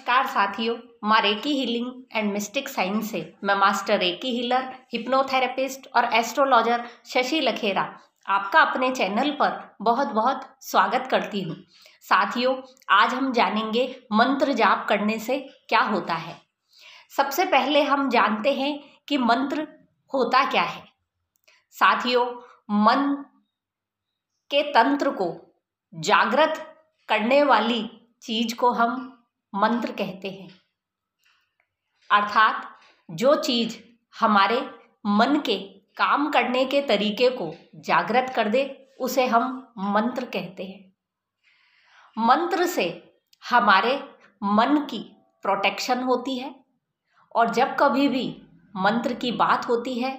नमस्कार साथियों, माँ recce healing and mistake science से मैं मास्टर रेकी हीलर, हिप्नोथेरेपिस्ट और एस्ट्रोलॉजर शशि लखेरा आपका अपने चैनल पर बहुत बहुत स्वागत करती हूँ। साथियों, आज हम जानेंगे मंत्र जाप करने से क्या होता है। सबसे पहले हम जानते हैं कि मंत्र होता क्या है। साथियों, मन के तंत्र को जागृत करने वाली चीज को हम मंत्र कहते हैं। अर्थात जो चीज हमारे मन के काम करने के तरीके को जागृत कर दे उसे हम मंत्र कहते हैं। मंत्र से हमारे मन की प्रोटेक्शन होती है और जब कभी भी मंत्र की बात होती है,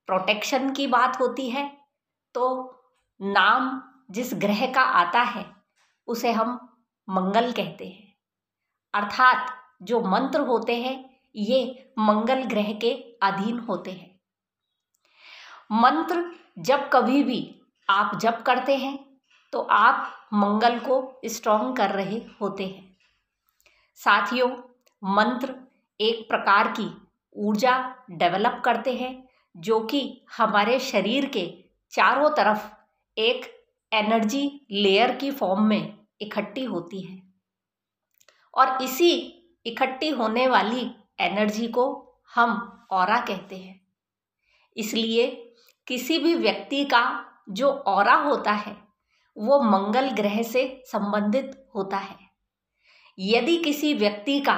प्रोटेक्शन की बात होती है, तो नाम जिस ग्रह का आता है उसे हम मंगल कहते हैं। अर्थात जो मंत्र होते हैं ये मंगल ग्रह के अधीन होते हैं। मंत्र जब कभी भी आप जप करते हैं तो आप मंगल को स्ट्रॉन्ग कर रहे होते हैं। साथियों, मंत्र एक प्रकार की ऊर्जा डेवलप करते हैं जो कि हमारे शरीर के चारों तरफ एक एनर्जी लेयर की फॉर्म में इकट्ठी होती है और इसी इकट्ठी होने वाली एनर्जी को हम ऑरा कहते हैं। इसलिए किसी भी व्यक्ति का जो ऑरा होता है वो मंगल ग्रह से संबंधित होता है। यदि किसी व्यक्ति का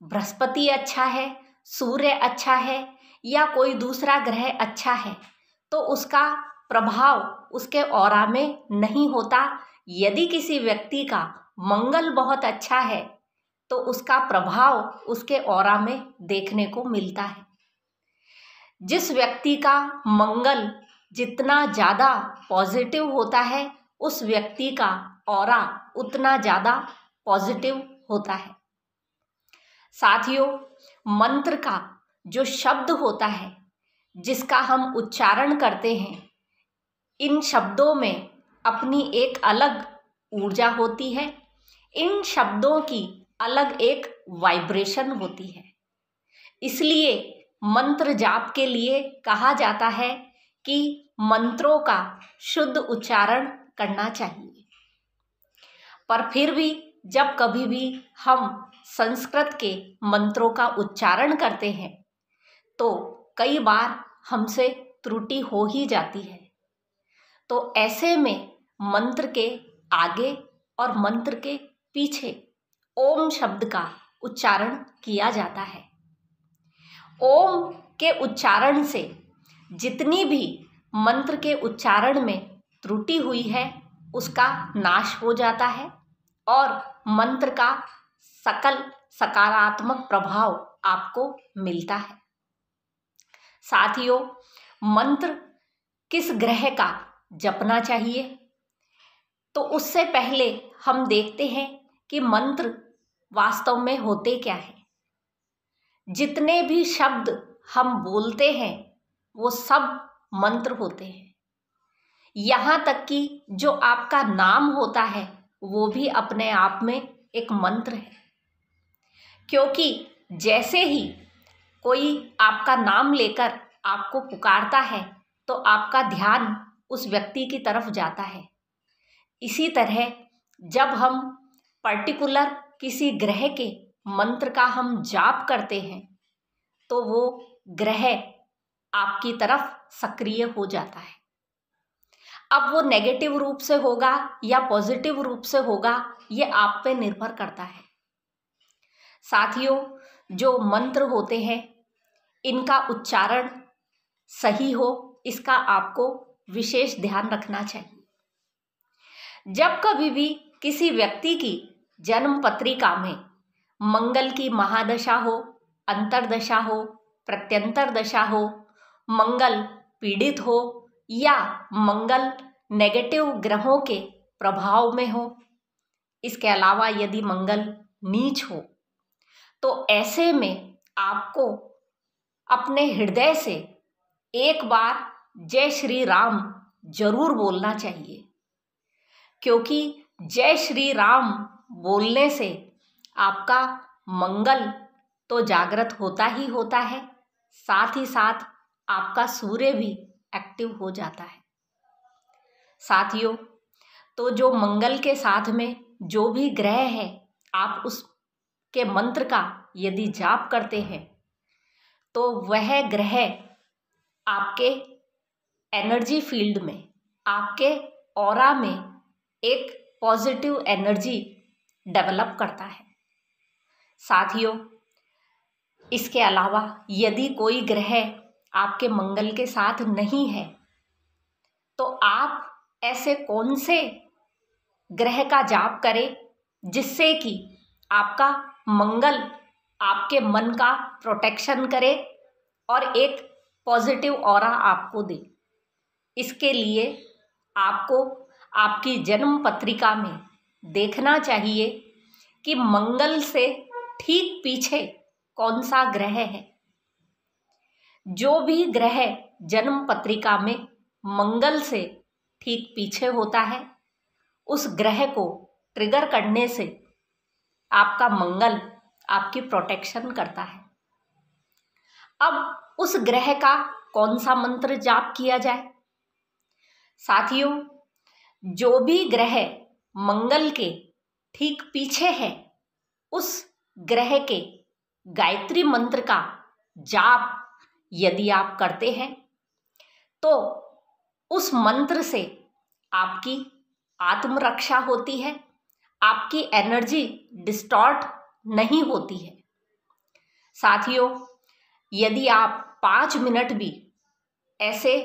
बृहस्पति अच्छा है, सूर्य अच्छा है या कोई दूसरा ग्रह अच्छा है तो उसका प्रभाव उसके ऑरा में नहीं होता। यदि किसी व्यक्ति का मंगल बहुत अच्छा है तो उसका प्रभाव उसके ऑरा में देखने को मिलता है। जिस व्यक्ति का मंगल जितना ज़्यादा पॉजिटिव होता है उस व्यक्ति का ऑरा उतना ज़्यादा पॉजिटिव होता है। साथियों, मंत्र का जो शब्द होता है जिसका हम उच्चारण करते हैं, इन शब्दों में अपनी एक अलग ऊर्जा होती है। इन शब्दों की अलग एक वाइब्रेशन होती है। इसलिए मंत्र जाप के लिए कहा जाता है कि मंत्रों का शुद्ध उच्चारण करना चाहिए। पर फिर भी जब कभी भी हम संस्कृत के मंत्रों का उच्चारण करते हैं तो कई बार हमसे त्रुटि हो ही जाती है। तो ऐसे में मंत्र के आगे और मंत्र के पीछे ओम शब्द का उच्चारण किया जाता है। ओम के उच्चारण से जितनी भी मंत्र के उच्चारण में त्रुटि हुई है उसका नाश हो जाता है और मंत्र का सकल सकारात्मक प्रभाव आपको मिलता है। साथियों, मंत्र किस ग्रह का जपना चाहिए तो उससे पहले हम देखते हैं कि मंत्र वास्तव में होते क्या है। जितने भी शब्द हम बोलते हैं वो सब मंत्र होते हैं। यहाँ तक कि जो आपका नाम होता है वो भी अपने आप में एक मंत्र है, क्योंकि जैसे ही कोई आपका नाम लेकर आपको पुकारता है तो आपका ध्यान उस व्यक्ति की तरफ जाता है। इसी तरह जब हम पर्टिकुलर किसी ग्रह के मंत्र का हम जाप करते हैं तो वो ग्रह आपकी तरफ सक्रिय हो जाता है। अब वो नेगेटिव रूप से होगा या पॉजिटिव रूप से होगा ये आप पे निर्भर करता है। साथियों, जो मंत्र होते हैं इनका उच्चारण सही हो इसका आपको विशेष ध्यान रखना चाहिए। जब कभी भी किसी व्यक्ति की जन्म पत्रिका में मंगल की महादशा हो, अंतर्दशा हो, प्रत्यंतर दशा हो, मंगल पीड़ित हो या मंगल नेगेटिव ग्रहों के प्रभाव में हो, इसके अलावा यदि मंगल नीच हो तो ऐसे में आपको अपने हृदय से एक बार जय श्री राम जरूर बोलना चाहिए, क्योंकि जय श्री राम बोलने से आपका मंगल तो जागृत होता ही होता है, साथ ही साथ आपका सूर्य भी एक्टिव हो जाता है। साथियों, तो जो मंगल के साथ में जो भी ग्रह है, आप उसके मंत्र का यदि जाप करते हैं तो वह ग्रह आपके एनर्जी फील्ड में, आपके ऑरा में एक पॉजिटिव एनर्जी डेवलप करता है। साथियों, इसके अलावा यदि कोई ग्रह आपके मंगल के साथ नहीं है तो आप ऐसे कौन से ग्रह का जाप करें जिससे कि आपका मंगल आपके मन का प्रोटेक्शन करे और एक पॉजिटिव ऑरा आपको दे। इसके लिए आपको आपकी जन्म पत्रिका में देखना चाहिए कि मंगल से ठीक पीछे कौन सा ग्रह है। जो भी ग्रह जन्म पत्रिका में मंगल से ठीक पीछे होता है, उस ग्रह को ट्रिगर करने से आपका मंगल आपकी प्रोटेक्शन करता है। अब उस ग्रह का कौन सा मंत्र जाप किया जाए? साथियों, जो भी ग्रह मंगल के ठीक पीछे है, उस ग्रह के गायत्री मंत्र का जाप यदि आप करते हैं तो उस मंत्र से आपकी आत्मरक्षा होती है, आपकी एनर्जी डिस्टॉर्ट नहीं होती है। साथियों, यदि आप 5 मिनट भी ऐसे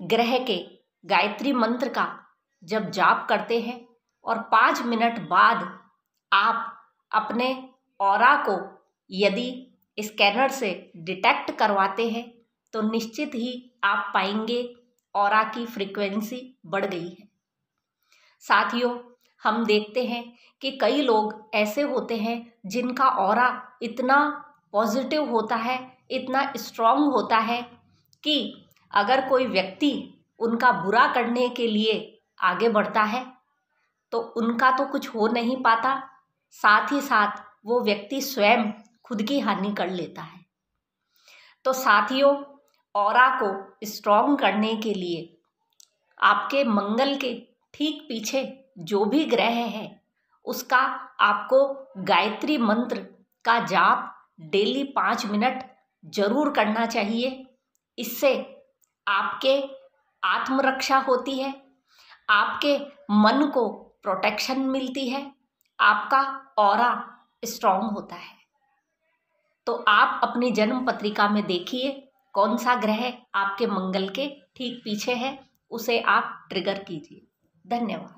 ग्रह के गायत्री मंत्र का जब जाप करते हैं और 5 मिनट बाद आप अपने ऑरा को यदि स्कैनर से डिटेक्ट करवाते हैं तो निश्चित ही आप पाएंगे ऑरा की फ्रीक्वेंसी बढ़ गई है। साथियों, हम देखते हैं कि कई लोग ऐसे होते हैं जिनका ऑरा इतना पॉजिटिव होता है, इतना स्ट्रॉन्ग होता है कि अगर कोई व्यक्ति उनका बुरा करने के लिए आगे बढ़ता है तो उनका तो कुछ हो नहीं पाता, साथ ही साथ वो व्यक्ति स्वयं खुद की हानि कर लेता है। तो साथियों, ऑरा को स्ट्रॉन्ग करने के लिए आपके मंगल के ठीक पीछे जो भी ग्रह है उसका आपको गायत्री मंत्र का जाप डेली 5 मिनट जरूर करना चाहिए। इससे आपके आत्मरक्षा होती है, आपके मन को प्रोटेक्शन मिलती है, आपका ऑरा स्ट्रॉन्ग होता है। तो आप अपनी जन्म पत्रिका में देखिए कौन सा ग्रह आपके मंगल के ठीक पीछे है, उसे आप ट्रिगर कीजिए। धन्यवाद।